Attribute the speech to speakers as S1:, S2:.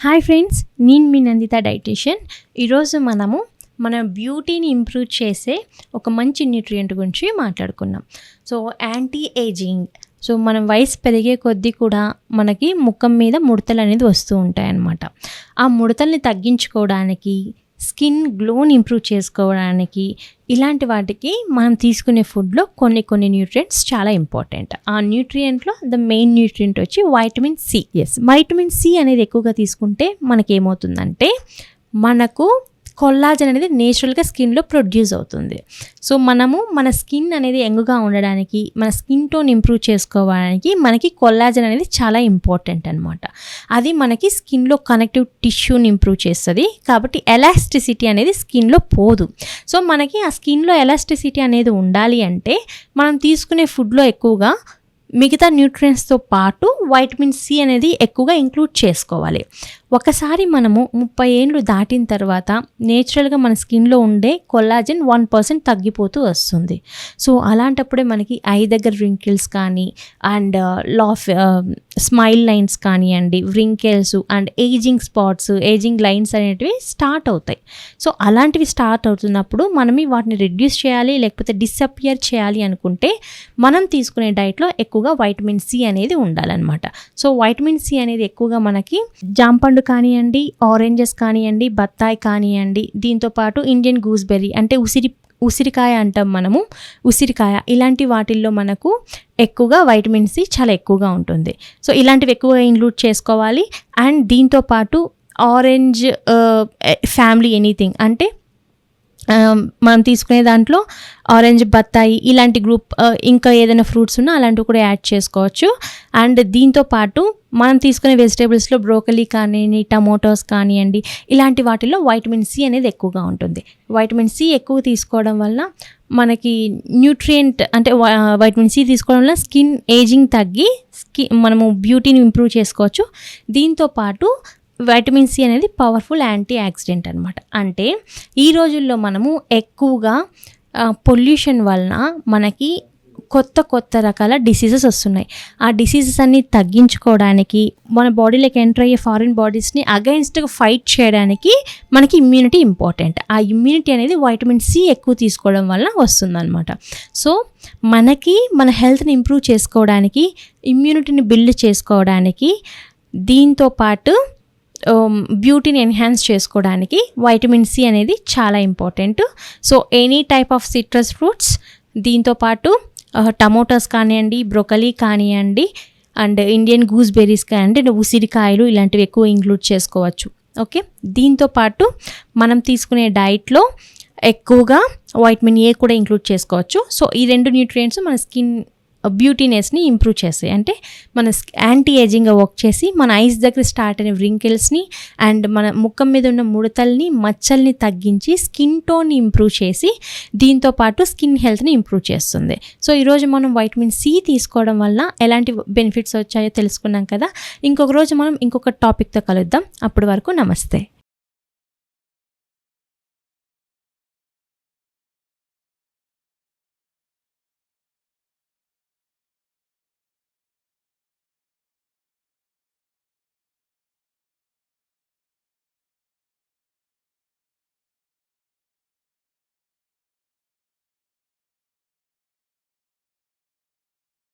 S1: Hi friends, నేను మీ Nanditha dietitian. ఈరోజు మనము మన బ్యూటీని ఇంప్రూవ్ చేసే ఒక మంచి న్యూట్రియంట్ గురించి మాట్లాడుకున్నాం. So anti ageing. సో మనం వయసు పెరిగే కొద్దీ కూడా మనకి ముఖం మీద ముడతలు అనేది వస్తూ ఉంటాయి అన్నమాట. ఆ ముడతల్ని తగ్గించుకోవడానికి, స్కిన్ గ్లోని ఇంప్రూవ్ చేసుకోవడానికి, ఇలాంటి వాటికి మనం తీసుకునే ఫుడ్లో కొన్ని న్యూట్రియంట్స్ చాలా ఇంపార్టెంట్. ఆ న్యూట్రియంట్లో ద మెయిన్ న్యూట్రియంట్ వచ్చి వైటమిన్ సి. వైటమిన్ సి అనేది ఎక్కువగా తీసుకుంటే మనకేమవుతుందంటే మనకు కొల్లాజన్ అనేది నేచురల్గా స్కిన్లో ప్రొడ్యూస్ అవుతుంది. సో మనము మన స్కిన్ అనేది యంగ్గా ఉండడానికి, మన స్కిన్ టోన్ ఇంప్రూవ్ చేసుకోవడానికి మనకి కొల్లాజన్ అనేది చాలా ఇంపార్టెంట్ అనమాట. అది మనకి స్కిన్లో కనెక్టివ్ టిష్యూని ఇంప్రూవ్ చేస్తుంది. కాబట్టి ఎలాస్టిసిటీ అనేది స్కిన్లో పోదు. సో మనకి ఆ స్కిన్లో ఎలాస్టిసిటీ అనేది ఉండాలి అంటే మనం తీసుకునే ఫుడ్లో ఎక్కువగా మిగతా న్యూట్రియంట్స్తో పాటు వైటమిన్ సి అనేది ఎక్కువగా ఇంక్లూడ్ చేసుకోవాలి. ఒకసారి మనము 30 ఏళ్ళు దాటిన తర్వాత నేచురల్గా మన స్కిన్లో ఉండే కొల్లాజన్ 1% తగ్గిపోతూ వస్తుంది. సో అలాంటప్పుడే మనకి ఐ దగ్గర రింకిల్స్ కానీ అండ్ స్మైల్ లైన్స్ కానివ్వండి, wrinkles and ageing spots, ageing lines అనేటివి స్టార్ట్ అవుతాయి. సో అలాంటివి స్టార్ట్ అవుతున్నప్పుడు మనం వాటిని రెడ్యూస్ చేయాలి, లేకపోతే డిసపియర్ చేయాలి అనుకుంటే మనం తీసుకునే డైట్లో ఎక్కువగా వైటమిన్ సి అనేది ఉండాలన్నమాట. సో వైటమిన్ సి అనేది ఎక్కువగా మనకి జాంపండు కానివ్వండి, ఆరెంజెస్ కానివ్వండి, బత్తాయి కానివ్వండి, దీంతోపాటు ఇండియన్ గూస్బెర్రీ అంటే ఉసిరికాయ అంటాం మనము, ఉసిరికాయ, ఇలాంటి వాటిల్లో మనకు ఎక్కువగా వైటమిన్ సి చాలా ఎక్కువగా ఉంటుంది. సో ఇలాంటివి ఎక్కువగా ఇంక్లూడ్ చేసుకోవాలి. అండ్ దీంతోపాటు ఆరెంజ్ ఫ్యామిలీ ఎనీథింగ్ అంటే మనం తీసుకునే దాంట్లో ఆరెంజ్, బత్తాయి ఇలాంటి గ్రూప్, ఇంకా ఏదైనా ఫ్రూట్స్ ఉన్నా అలాంటివి కూడా యాడ్ చేసుకోవచ్చు. అండ్ దీంతోపాటు మనం తీసుకునే వెజిటేబుల్స్లో బ్రోకలీ కానివ్వండి, టమోటోస్ కానివ్వండి, ఇలాంటి వాటిల్లో వైటమిన్ సి అనేది ఎక్కువగా ఉంటుంది. వైటమిన్ సి ఎక్కువ తీసుకోవడం వల్ల మనకి న్యూట్రియంట్ అంటే వైటమిన్ సి తీసుకోవడం వల్ల స్కిన్ ఏజింగ్ తగ్గి మనము బ్యూటీని ఇంప్రూవ్ చేసుకోవచ్చు. దీంతోపాటు వైటమిన్ సి అనేది పవర్ఫుల్ యాంటీ ఆక్సిడెంట్ అనమాట. అంటే ఈ రోజుల్లో మనము ఎక్కువగా పొల్యూషన్ వలన మనకి కొత్త రకాల డిసీజెస్ వస్తున్నాయి. ఆ డిసీజెస్ అన్ని తగ్గించుకోవడానికి, మన బాడీలోకి ఎంటర్ అయ్యే ఫారిన్ బాడీస్ని అగైన్స్ట్గా ఫైట్ చేయడానికి మనకి ఇమ్యూనిటీ ఇంపార్టెంట్. ఆ ఇమ్యూనిటీ అనేది వైటమిన్ సి ఎక్కువ తీసుకోవడం వల్ల వస్తుందన్నమాట. సో మనకి మన హెల్త్ని ఇంప్రూవ్ చేసుకోవడానికి, ఇమ్యూనిటీని బిల్డ్ చేసుకోవడానికి, దీంతోపాటు బ్యూటీని ఎన్హాన్స్ చేసుకోవడానికి వైటమిన్ సి అనేది చాలా important. So any type of citrus fruits, దీంతోపాటు టమోటాస్ కానివ్వండి, బ్రోకలీ కానివ్వండి, అండ్ ఇండియన్ గూస్బెర్రీస్ కానివ్వండి, ఉసిరికాయలు ఇలాంటివి ఎక్కువ ఇంక్లూడ్ చేసుకోవచ్చు. ఓకే, దీంతోపాటు మనం తీసుకునే డైట్లో ఎక్కువగా వైటమిన్ ఏ కూడా ఇంక్లూడ్ చేసుకోవచ్చు. సో ఈ 2 న్యూట్రియంట్స్ మన స్కిన్ బ్యూటీనెస్ని ఇంప్రూవ్ చేస్తాయి. అంటే మన యాంటీ ఏజింగ్గా వర్క్ చేసి మన ఐస్ దగ్గర స్టార్ట్ అయిన వ్రింకిల్స్ని అండ్ మన ముఖం మీద ఉన్న ముడతల్ని, మచ్చల్ని తగ్గించి స్కిన్ టోన్ని ఇంప్రూవ్ చేసి దీంతోపాటు స్కిన్ హెల్త్ని ఇంప్రూవ్ చేస్తుంది. సో ఈరోజు మనం వైటమిన్ సి తీసుకోవడం వల్ల ఎలాంటి బెనిఫిట్స్ వచ్చాయో తెలుసుకున్నాం కదా. ఇంకొక రోజు మనం ఇంకొక టాపిక్తో కలుద్దాం. అప్పటి వరకు నమస్తే.